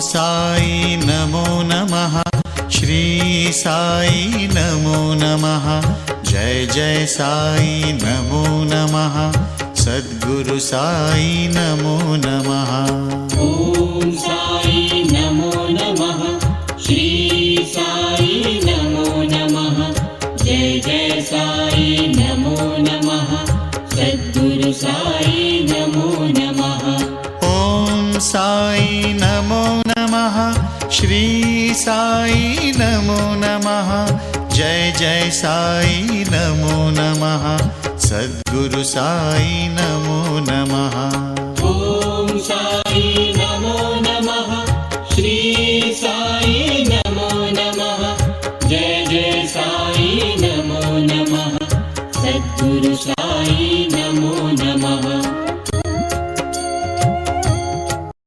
साई नमो नमः। श्री साई नमो नमः। जय जय साई नमो नमः। सद्गुरु साई नमो नमः। ओम साई नमो नमः। श्री साई नमो नमः। जय जय साई नमो नमः। सद्गुरु साई नमो नमः। ओम साई नमो नमः। श्री साई नमो नमः। जय जय साई नमो नमः। सद्गुरु साई नमो नमः।